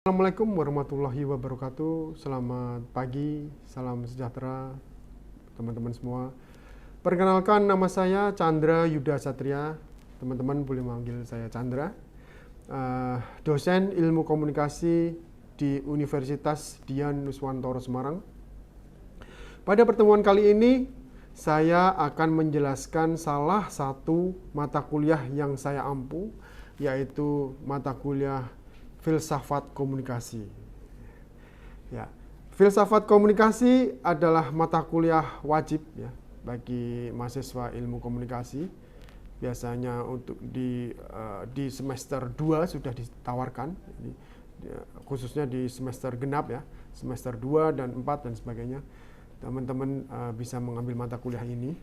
Assalamualaikum warahmatullahi wabarakatuh. Selamat pagi, salam sejahtera teman-teman semua. Perkenalkan, nama saya Chandra Yuda Satria. Teman-teman boleh manggil saya Chandra. Dosen ilmu komunikasi di Universitas Dian Nuswantoro Semarang. Pada pertemuan kali ini, saya akan menjelaskan salah satu mata kuliah yang saya ampu, yaitu mata kuliah Filsafat Komunikasi. Ya, Filsafat Komunikasi adalah mata kuliah wajib ya bagi mahasiswa ilmu komunikasi. Biasanya untuk di semester 2 sudah ditawarkan, khususnya di semester genap ya, semester 2 dan 4 dan sebagainya. Teman-teman bisa mengambil mata kuliah ini.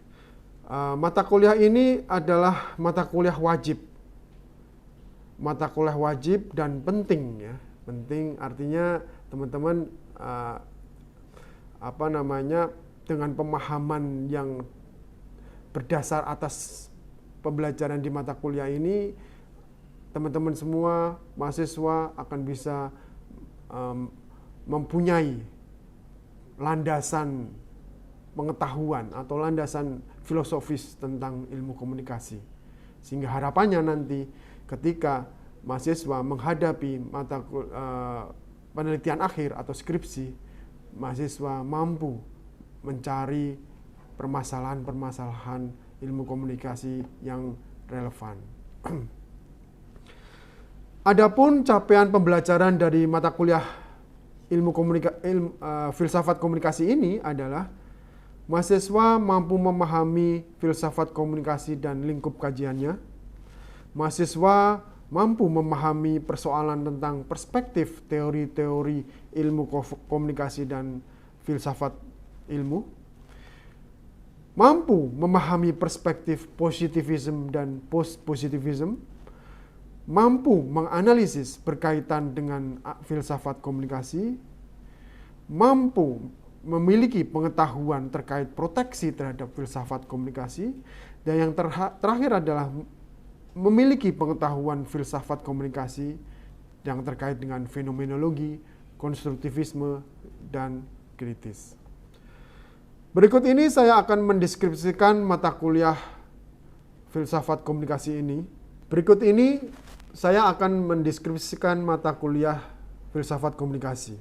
Mata kuliah ini adalah mata kuliah wajib. Mata kuliah wajib dan penting ya. Penting artinya teman-teman dengan pemahaman yang berdasar atas pembelajaran di mata kuliah ini, teman-teman semua mahasiswa akan bisa mempunyai landasan pengetahuan atau landasan filosofis tentang ilmu komunikasi. Sehingga harapannya nanti ketika mahasiswa menghadapi penelitian akhir atau skripsi, mahasiswa mampu mencari permasalahan-permasalahan ilmu komunikasi yang relevan. Adapun capaian pembelajaran dari mata kuliah filsafat komunikasi ini adalah mahasiswa mampu memahami filsafat komunikasi dan lingkup kajiannya. Mahasiswa mampu memahami persoalan tentang perspektif teori-teori ilmu komunikasi dan filsafat ilmu. Mampu memahami perspektif positivism dan post-positivism. Mampu menganalisis berkaitan dengan filsafat komunikasi. Mampu memiliki pengetahuan terkait proteksi terhadap filsafat komunikasi. Dan yang terakhir adalah memiliki pengetahuan filsafat komunikasi yang terkait dengan fenomenologi, konstruktivisme, dan kritis. Berikut ini saya akan mendeskripsikan mata kuliah filsafat komunikasi ini. Berikut ini saya akan mendeskripsikan mata kuliah filsafat komunikasi.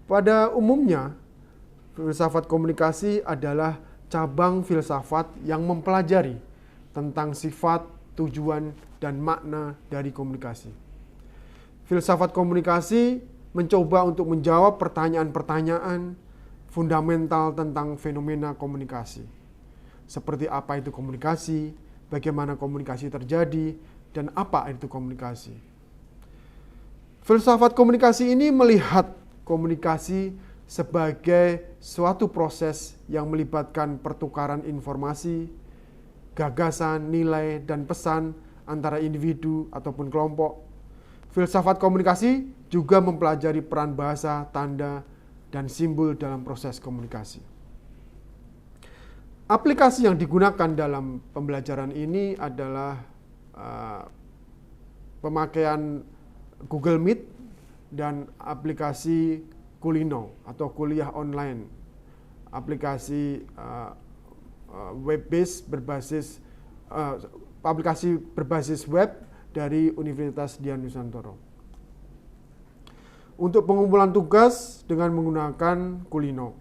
Pada umumnya, filsafat komunikasi adalah cabang filsafat yang mempelajari tentang sifat, tujuan, dan makna dari komunikasi. Filsafat komunikasi mencoba untuk menjawab pertanyaan-pertanyaan fundamental tentang fenomena komunikasi. Seperti apa itu komunikasi, bagaimana komunikasi terjadi, dan apa itu komunikasi. Filsafat komunikasi ini melihat komunikasi sebagai suatu proses yang melibatkan pertukaran informasi, gagasan, nilai, dan pesan antara individu ataupun kelompok. Filsafat komunikasi juga mempelajari peran bahasa, tanda, dan simbol dalam proses komunikasi. Aplikasi yang digunakan dalam pembelajaran ini adalah pemakaian Google Meet dan aplikasi Kulino atau kuliah online. Aplikasi web-based aplikasi berbasis web dari Universitas Dian Nuswantoro. Untuk pengumpulan tugas dengan menggunakan Kulino.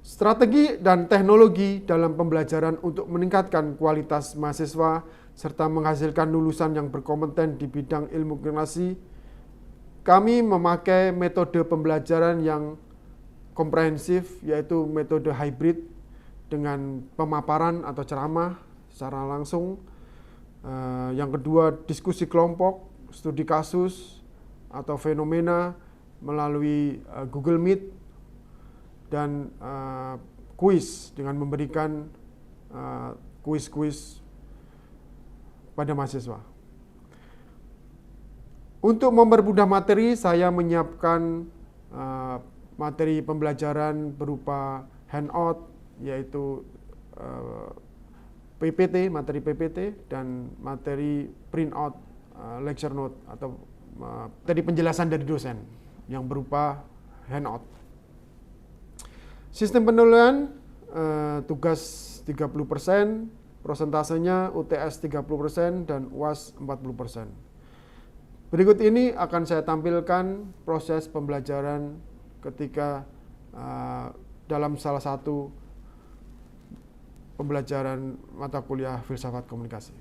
Strategi dan teknologi dalam pembelajaran untuk meningkatkan kualitas mahasiswa serta menghasilkan lulusan yang berkompeten di bidang ilmu komunikasi, kami memakai metode pembelajaran yang komprehensif, yaitu metode hybrid dengan pemaparan atau ceramah secara langsung. Yang kedua, diskusi kelompok, studi kasus atau fenomena melalui Google Meet, dan kuis dengan memberikan kuis-kuis pada mahasiswa. Untuk mempermudah materi, saya menyiapkan materi pembelajaran berupa handout, yaitu PPT, materi PPT, dan materi printout lecture note atau tadi penjelasan dari dosen yang berupa handout. Sistem penilaian tugas 30%, prosentasenya UTS 30% dan UAS 40%. Berikut ini akan saya tampilkan proses pembelajaran ketika dalam salah satu pembelajaran mata kuliah filsafat komunikasi.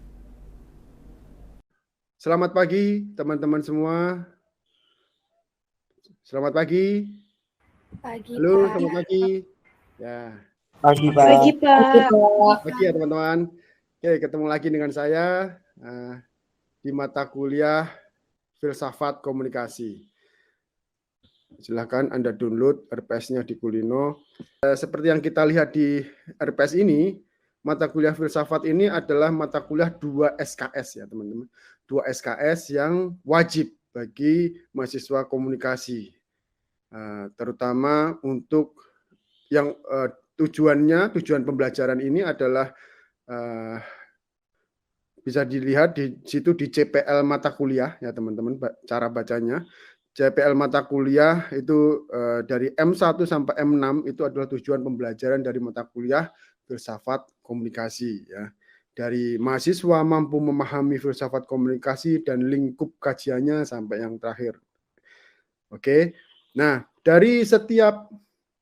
Selamat pagi teman-teman semua. Selamat pagi. Pagi, Halo, Pak. selamat pagi. Ya. Pagi, Pak. Pagi, Pak. Pagi ya teman-teman. Oke, ketemu lagi dengan saya di mata kuliah filsafat komunikasi. Silakan Anda download RPS-nya di Kulino. Seperti yang kita lihat di RPS ini, mata kuliah filsafat ini adalah mata kuliah 2 SKS ya teman-teman. 2 SKS yang wajib bagi mahasiswa komunikasi. Terutama untuk yang tujuan pembelajaran ini adalah bisa dilihat di situ di CPL mata kuliah ya teman-teman, cara bacanya. CPL mata kuliah itu dari M1 sampai M6 itu adalah tujuan pembelajaran dari mata kuliah filsafat komunikasi ya. Dari mahasiswa mampu memahami filsafat komunikasi dan lingkup kajiannya sampai yang terakhir. Oke. Nah, dari setiap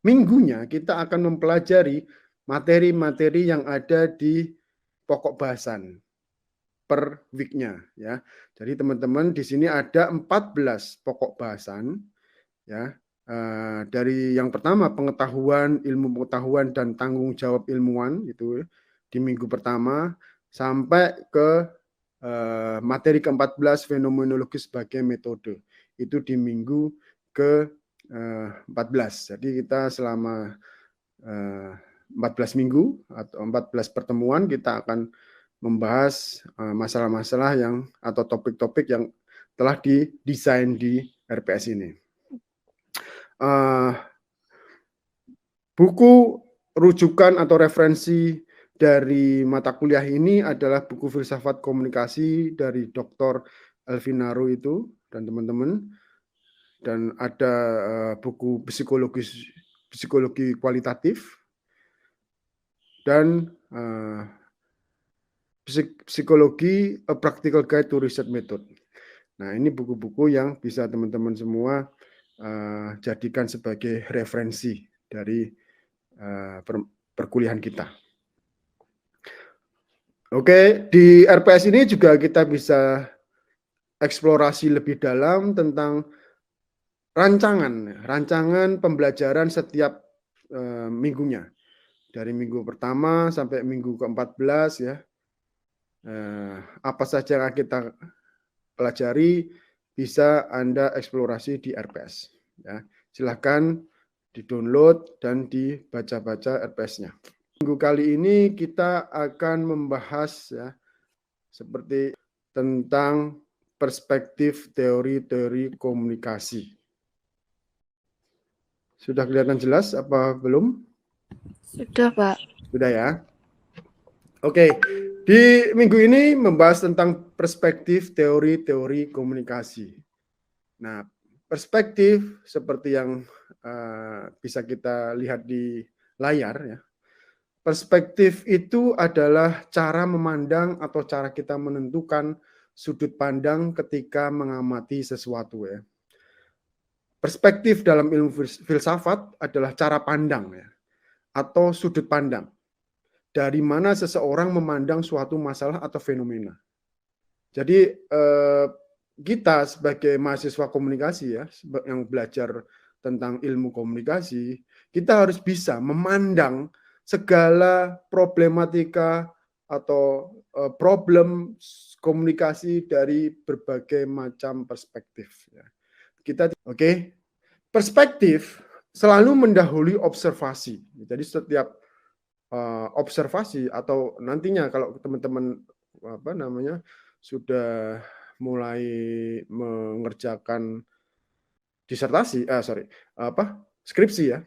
minggunya kita akan mempelajari materi-materi yang ada di pokok bahasan per week-nya ya. Jadi teman-teman di sini ada 14 pokok bahasan ya. Dari yang pertama pengetahuan, ilmu pengetahuan dan tanggung jawab ilmuwan itu di minggu pertama sampai ke materi ke-14 fenomenologi sebagai metode. Itu di minggu ke-14. Jadi kita selama 14 minggu atau 14 pertemuan kita akan membahas masalah-masalah yang atau topik-topik yang telah didesain di RPS ini. Buku rujukan atau referensi dari mata kuliah ini adalah buku filsafat komunikasi dari Dr. Elvinaru itu dan teman-teman, dan ada buku psikologi kualitatif dan psikologi A Practical Guide to Research Method. Nah, ini buku-buku yang bisa teman-teman semua jadikan sebagai referensi dari perkuliahan kita. Oke, di RPS ini juga kita bisa eksplorasi lebih dalam tentang rancangan pembelajaran setiap minggunya. Dari minggu pertama sampai minggu ke-14 ya. Apa saja yang kita pelajari bisa Anda eksplorasi di RPS ya. Silahkan di-download dan dibaca-baca RPS-nya. Minggu kali ini kita akan membahas ya seperti tentang perspektif teori-teori komunikasi. Sudah kelihatan jelas apa belum? Sudah, Pak. Sudah ya. Oke, di minggu ini membahas tentang perspektif teori-teori komunikasi. Nah, perspektif seperti yang bisa kita lihat di layar ya. Perspektif itu adalah cara memandang atau cara kita menentukan sudut pandang ketika mengamati sesuatu ya. Perspektif dalam ilmu filsafat adalah cara pandang ya, atau sudut pandang. Dari mana seseorang memandang suatu masalah atau fenomena. Jadi kita sebagai mahasiswa komunikasi ya, yang belajar tentang ilmu komunikasi, kita harus bisa memandang segala problematika atau problem komunikasi dari berbagai macam perspektif. Kita, perspektif selalu mendahului observasi. Jadi setiap observasi atau nantinya kalau teman-teman sudah mulai mengerjakan skripsi ya.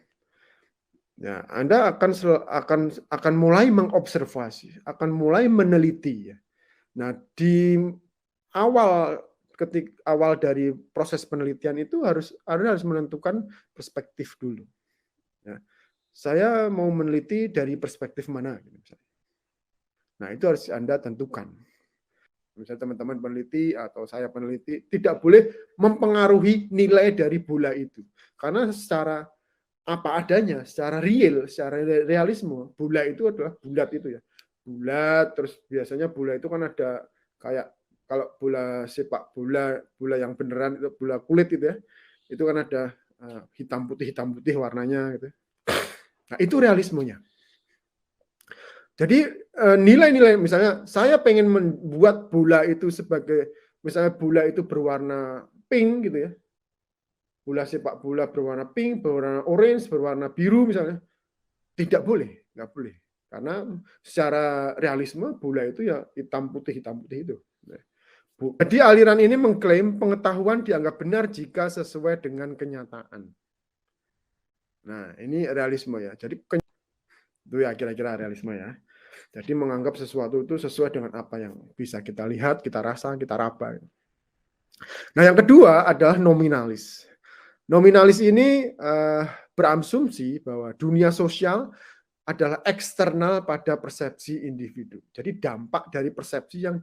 Ya, Anda akan mulai mengobservasi, akan mulai meneliti ya. Nah, di awal ketik awal dari proses penelitian itu harus menentukan perspektif dulu. Ya. Saya mau meneliti dari perspektif mana? Nah, itu harus Anda tentukan. Misalnya teman-teman peneliti atau saya peneliti tidak boleh mempengaruhi nilai dari bola itu. Karena secara apa adanya, secara real, secara realisme, bola itu adalah bulat itu ya. Bulat, terus biasanya bola itu kan ada kayak kalau bola sepak bola, bola yang beneran itu bola kulit itu ya. Itu kan ada hitam putih warnanya gitu. Nah, itu realismenya. Jadi nilai-nilai misalnya saya pengen membuat bola itu sebagai misalnya bola itu berwarna pink gitu ya. Bola sepak bola berwarna pink, berwarna orange, berwarna biru misalnya. Tidak boleh, nggak boleh. Karena secara realisme bola itu ya hitam putih itu. Jadi aliran ini mengklaim pengetahuan dianggap benar jika sesuai dengan kenyataan. Nah, ini realisme ya. Jadi itu ya kira-kira realisme ya. Jadi menganggap sesuatu itu sesuai dengan apa yang bisa kita lihat, kita rasa, kita raba. Nah, yang kedua adalah nominalis. Nominalis ini berasumsi bahwa dunia sosial adalah eksternal pada persepsi individu. Jadi dampak dari persepsi yang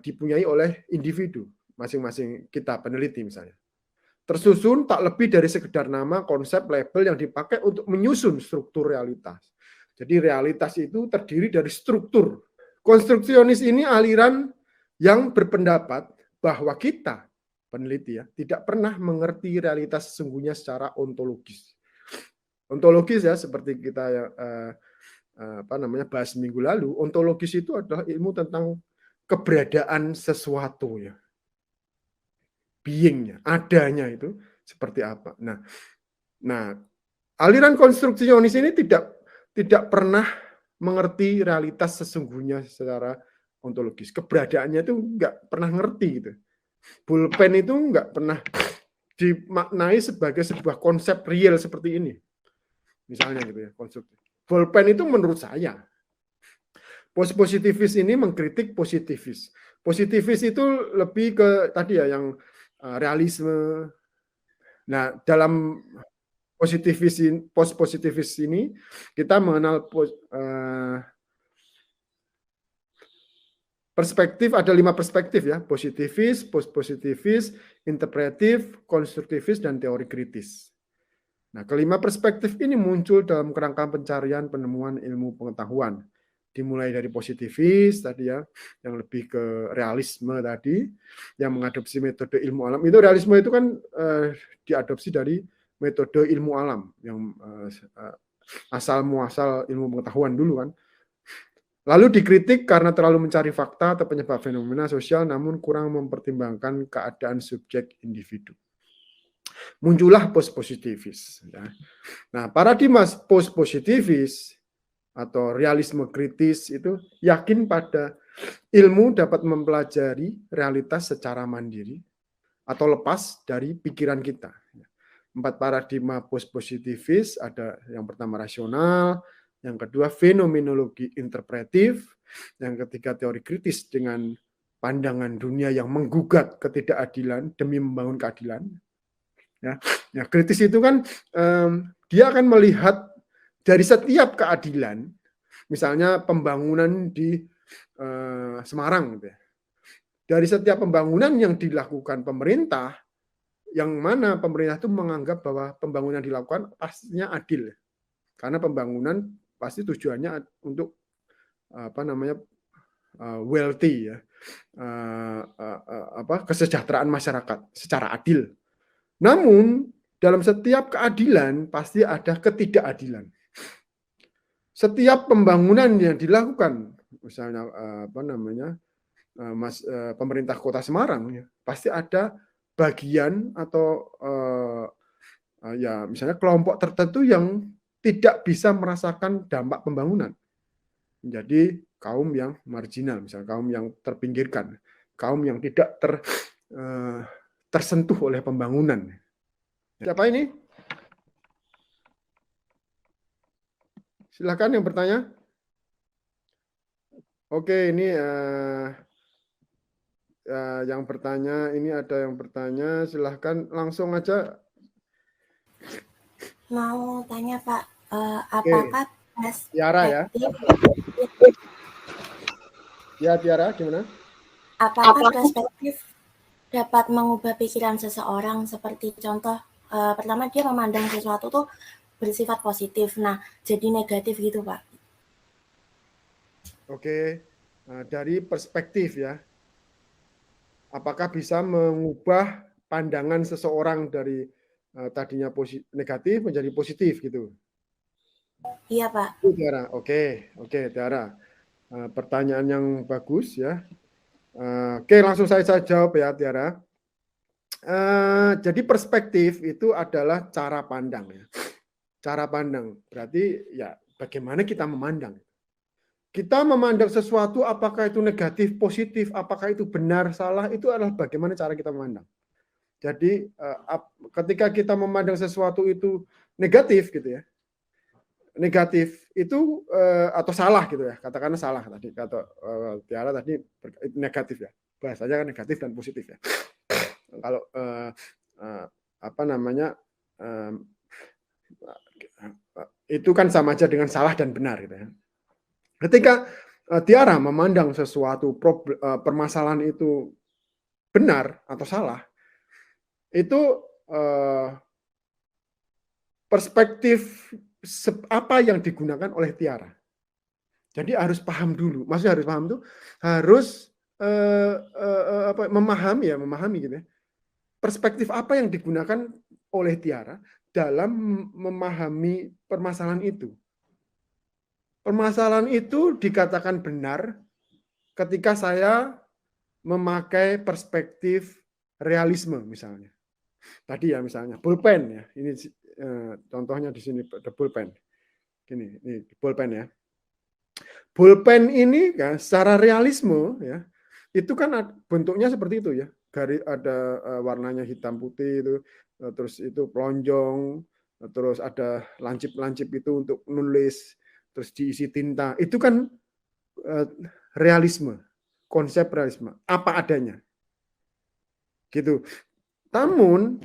dipunyai oleh individu, masing-masing kita peneliti misalnya. Tersusun tak lebih dari sekedar nama, konsep, label yang dipakai untuk menyusun struktur realitas. Jadi realitas itu terdiri dari struktur. Konstruksionis ini aliran yang berpendapat bahwa kita, peneliti ya, tidak pernah mengerti realitas sesungguhnya secara ontologis. Ontologis ya, seperti kita bahas minggu lalu, ontologis itu adalah ilmu tentang keberadaan sesuatu ya. Being-nya, adanya itu seperti apa. Nah, aliran konstruksionis ini tidak pernah mengerti realitas sesungguhnya secara ontologis. Keberadaannya itu nggak pernah ngerti gitu. Pulpen itu nggak pernah dimaknai sebagai sebuah konsep real seperti ini. Misalnya gitu ya, konsep. Pulpen itu menurut saya. Positivis ini mengkritik positivis. Positivis itu lebih ke tadi ya yang realisme. Nah, dalam positivis ini kita mengenal perspektif, ada 5 perspektif ya, positivis, postpositivis, interpretif, konstruktivis, dan teori kritis. Nah, kelima perspektif ini muncul dalam kerangka pencarian penemuan ilmu pengetahuan. Dimulai dari positivis tadi ya, yang lebih ke realisme tadi, yang mengadopsi metode ilmu alam. Itu realisme itu kan diadopsi dari metode ilmu alam, yang asal muasal ilmu pengetahuan dulu kan. Lalu dikritik karena terlalu mencari fakta atau penyebab fenomena sosial namun kurang mempertimbangkan keadaan subjek individu. Muncullah postpositivis. Ya. Nah, paradigma postpositivis atau realisme kritis itu yakin pada ilmu dapat mempelajari realitas secara mandiri atau lepas dari pikiran kita. 4 paradigma postpositivis ada yang pertama rasional, yang kedua fenomenologi interpretif, yang ketiga teori kritis dengan pandangan dunia yang menggugat ketidakadilan demi membangun keadilan. Ya, kritis itu kan dia akan melihat dari setiap keadilan, misalnya pembangunan di Semarang, gitu ya. Dari setiap pembangunan yang dilakukan pemerintah, yang mana pemerintah itu menganggap bahwa pembangunan dilakukan pastinya adil, karena pembangunan pasti tujuannya untuk wealthy ya, kesejahteraan masyarakat secara adil. Namun dalam setiap keadilan pasti ada ketidakadilan. Setiap pembangunan yang dilakukan, misalnya pemerintah Kota Semarang, ya, pasti ada bagian atau ya misalnya kelompok tertentu yang tidak bisa merasakan dampak pembangunan. Menjadi kaum yang marginal, misalnya kaum yang terpinggirkan, kaum yang tidak tersentuh oleh pembangunan. Siapa ini? Silakan yang bertanya. Oke, ini yang bertanya, ini ada yang bertanya, silahkan langsung aja. Mau tanya Pak, Oke, apakah Tiara ya. perspektif Ya, Tiara, gimana? apakah perspektif dapat mengubah pikiran seseorang? Seperti contoh, pertama dia memandang sesuatu tuh bersifat positif, nah jadi negatif gitu Pak. Oke, dari perspektif ya. Apakah bisa mengubah pandangan seseorang dari tadinya negatif menjadi positif gitu? Iya Pak. Tiara, oke, Tiara. Pertanyaan yang bagus ya. Oke, langsung saya jawab ya, Tiara. Jadi perspektif itu adalah cara pandang ya. Cara pandang berarti ya bagaimana kita memandang. Kita memandang sesuatu apakah itu negatif, positif, apakah itu benar, salah, itu adalah bagaimana cara kita memandang. Jadi ketika kita memandang sesuatu itu negatif gitu ya, negatif itu atau salah gitu ya, katakanlah salah tadi kata Tiara tadi negatif ya, bahasanya kan negatif dan positif ya. Kalau apa namanya itu kan sama aja dengan salah dan benar gitu ya. Ketika Tiara memandang sesuatu permasalahan itu benar atau salah, itu perspektif apa yang digunakan oleh Tiara. Jadi harus paham dulu. Maksudnya harus paham tuh harus memahami gitu ya. Perspektif apa yang digunakan oleh Tiara dalam memahami permasalahan itu. Permasalahan itu dikatakan benar ketika saya memakai perspektif realisme misalnya. Tadi ya misalnya pulpen ya. Ini contohnya di sini ada pulpen. Ini pulpen ya. Pulpen ini kan secara realisme ya, itu kan bentuknya seperti itu ya. Garis ada warnanya hitam putih itu, terus itu pelonjong, terus ada lancip-lancip itu untuk menulis, terus diisi tinta. Itu kan realisme, konsep realisme, apa adanya. Gitu. Namun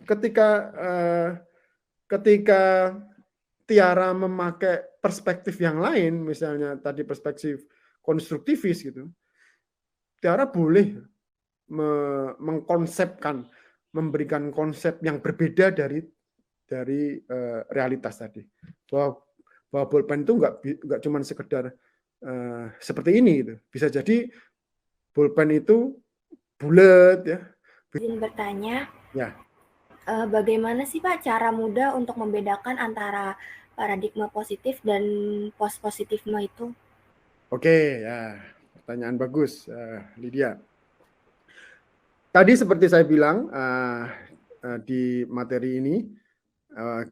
ketika Tiara memakai perspektif yang lain, misalnya tadi perspektif konstruktivis gitu, Tiara boleh mengkonsepkan, memberikan konsep yang berbeda dari realitas tadi. Bahwa pulpen itu nggak cuma sekedar seperti ini gitu. Bisa jadi pulpen itu bulat ya. Izin bertanya. Ya. Bagaimana sih Pak cara mudah untuk membedakan antara paradigma positif dan post positifme itu? Oke, ya, pertanyaan bagus, Lydia. Tadi seperti saya bilang di materi ini,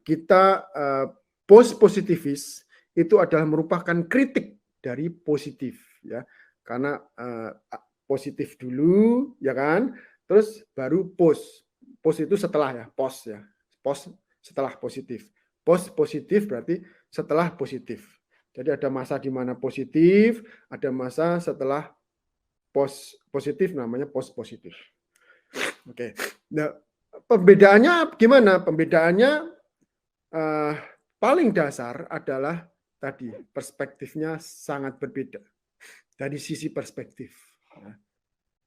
kita post positivis itu adalah merupakan kritik dari positif, ya, karena positif dulu, ya kan, terus baru post. Post itu setelah ya, post ya, post setelah positif. Post positif berarti setelah positif. Jadi ada masa di mana positif, ada masa setelah post positif, namanya post positif. Oke. Nah, pembedaannya gimana? Pembedaannya paling dasar adalah tadi perspektifnya sangat berbeda dari sisi perspektif.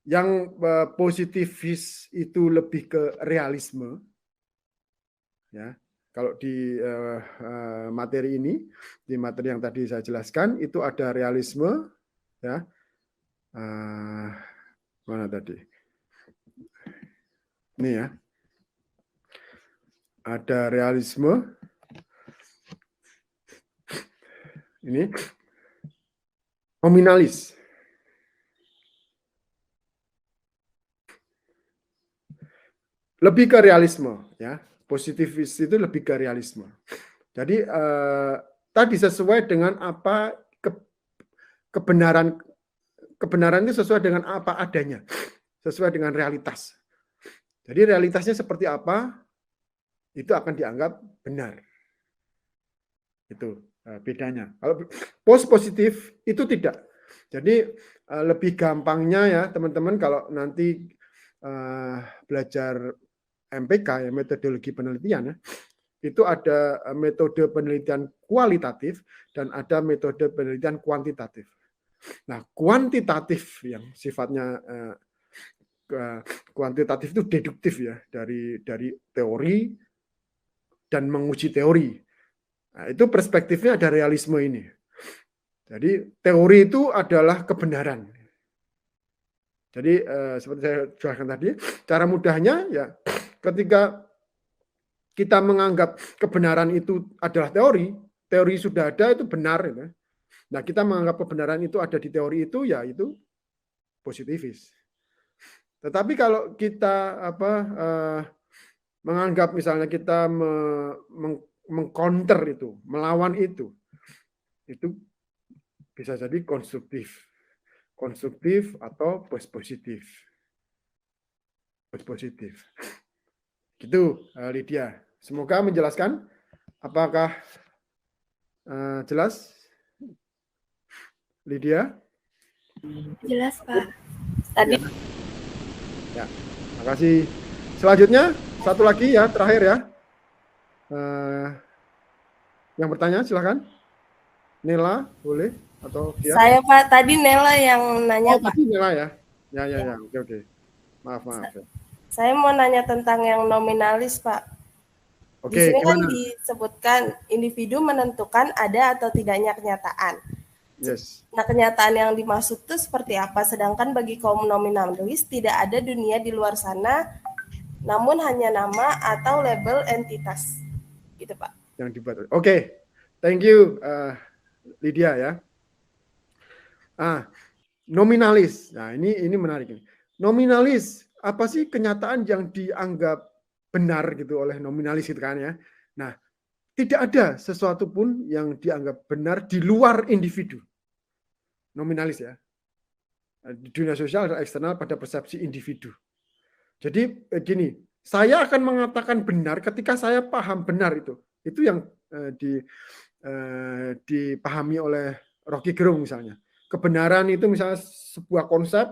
Yang positivis itu lebih ke realisme, ya. Kalau di materi ini, di materi yang tadi saya jelaskan, itu ada realisme, ya. Mana tadi? Ini ya. Ada realisme. Ini nominalis. Lebih ke realisme, ya. Positivis itu lebih ke realisme. Jadi tadi sesuai dengan apa kebenaran itu sesuai dengan apa adanya, sesuai dengan realitas. Jadi realitasnya seperti apa, itu akan dianggap benar. Itu bedanya. Kalau post positif itu tidak. Jadi lebih gampangnya ya teman-teman kalau nanti belajar MPK ya, metodologi penelitian ya, itu ada metode penelitian kualitatif dan ada metode penelitian kuantitatif. Nah, kuantitatif yang sifatnya kuantitatif itu deduktif ya, dari teori dan menguji teori. Nah, itu perspektifnya ada realisme ini. Jadi teori itu adalah kebenaran. Jadi seperti saya jelaskan tadi, cara mudahnya ya ketika kita menganggap kebenaran itu adalah teori, teori sudah ada itu benar. Ya. Nah, kita menganggap kebenaran itu ada di teori itu, ya itu positivis. Tetapi kalau kita menganggap misalnya kita mengcounter itu, melawan itu bisa jadi konstruktif atau positif. Gitu, Lydia. Semoga menjelaskan. Apakah jelas, Lydia? Jelas, Pak. Tadi Ya, makasih. Selanjutnya satu lagi ya, terakhir ya. Yang bertanya silakan. Nela, boleh atau dia? saya Pak, tadi Nela yang nanya Pak. Tadi Nela ya. Ya. Oke. Maaf ya. Saya mau nanya tentang yang nominalis Pak. Di sini kan disebutkan individu menentukan ada atau tidaknya kenyataan. Yes. Nah, kenyataan yang dimaksud itu seperti apa? Sedangkan bagi kaum nominalis tidak ada dunia di luar sana, namun hanya nama atau label entitas. Gitu Pak. Yang dibuat. Oke. Thank you, Lydia ya. Nominalis. Nah, ini menarik. Nominalis, apa sih kenyataan yang dianggap benar gitu oleh nominalis gitu kan ya. Nah, tidak ada sesuatu pun yang dianggap benar di luar individu. Nominalis ya. Di dunia sosial dan eksternal pada persepsi individu. Jadi gini, saya akan mengatakan benar ketika saya paham benar itu. Itu yang dipahami oleh Rocky Gerung misalnya. Kebenaran itu misalnya sebuah konsep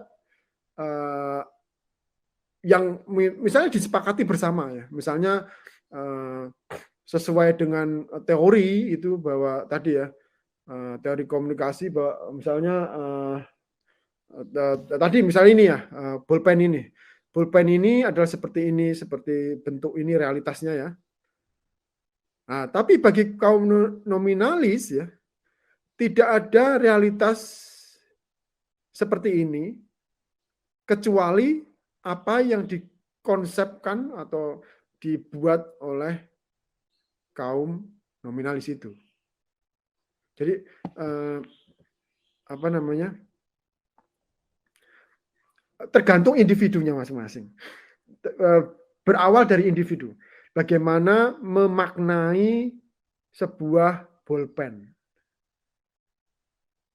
yang misalnya disepakati bersama ya, misalnya sesuai dengan teori itu bahwa tadi ya teori komunikasi bahwa misalnya tadi misalnya ini ya bolpen ini adalah seperti ini, seperti bentuk ini realitasnya ya. Nah, tapi bagi kaum nominalis ya tidak ada realitas seperti ini kecuali apa yang dikonsepkan atau dibuat oleh kaum nominalis itu. Jadi tergantung individunya masing-masing. Berawal dari individu. Bagaimana memaknai sebuah bolpen.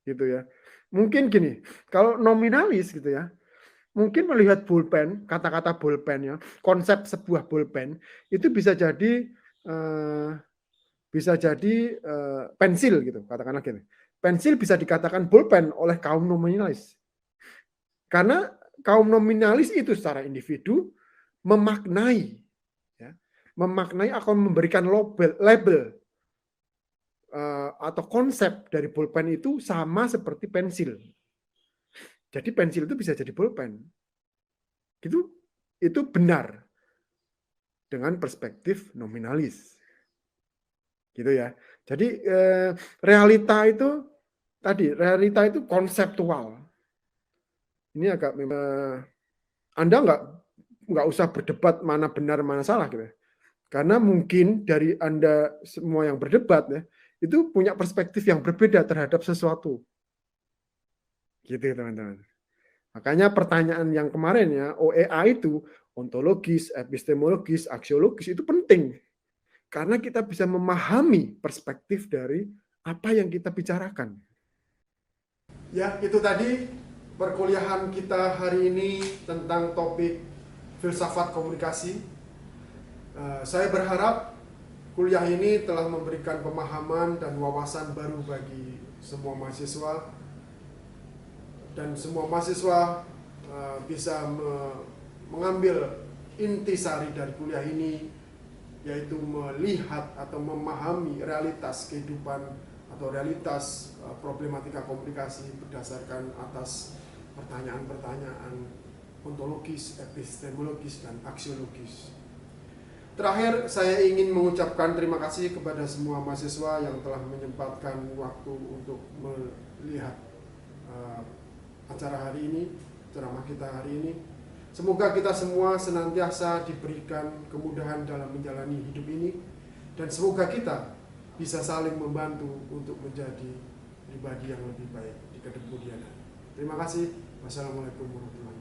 Gitu ya. Mungkin gini, kalau nominalis gitu ya, mungkin melihat bolpen, kata-kata bolpen ya, konsep sebuah bolpen itu bisa jadi pensil gitu, katakanlah gini. Pensil bisa dikatakan bolpen oleh kaum nominalis. Karena kaum nominalis itu secara individu memaknai atau memberikan label atau konsep dari bolpen itu sama seperti pensil. Jadi pensil itu bisa jadi bolpen. Itu benar dengan perspektif nominalis. Gitu ya. Jadi realita itu konseptual. Ini agak Anda nggak usah berdebat mana benar mana salah gitu. Karena mungkin dari Anda semua yang berdebat ya, itu punya perspektif yang berbeda terhadap sesuatu. Gitu teman-teman. Makanya pertanyaan yang kemarin ya, OEA itu ontologis, epistemologis, aksiologis itu penting. Karena kita bisa memahami perspektif dari apa yang kita bicarakan. Ya, itu tadi perkuliahan kita hari ini tentang topik filsafat komunikasi. Saya berharap kuliah ini telah memberikan pemahaman dan wawasan baru bagi semua mahasiswa dan semua mahasiswa bisa mengambil intisari dari kuliah ini, yaitu melihat atau memahami realitas kehidupan atau realitas problematika komunikasi berdasarkan atas pertanyaan-pertanyaan ontologis, epistemologis, dan aksiologis. Terakhir, saya ingin mengucapkan terima kasih kepada semua mahasiswa yang telah menyempatkan waktu untuk melihat acara hari ini, ceramah kita hari ini. Semoga kita semua senantiasa diberikan kemudahan dalam menjalani hidup ini, dan semoga kita bisa saling membantu untuk menjadi pribadi yang lebih baik di kemudian hari. Terima kasih. Wassalamualaikum warahmatullahi wabarakatuh.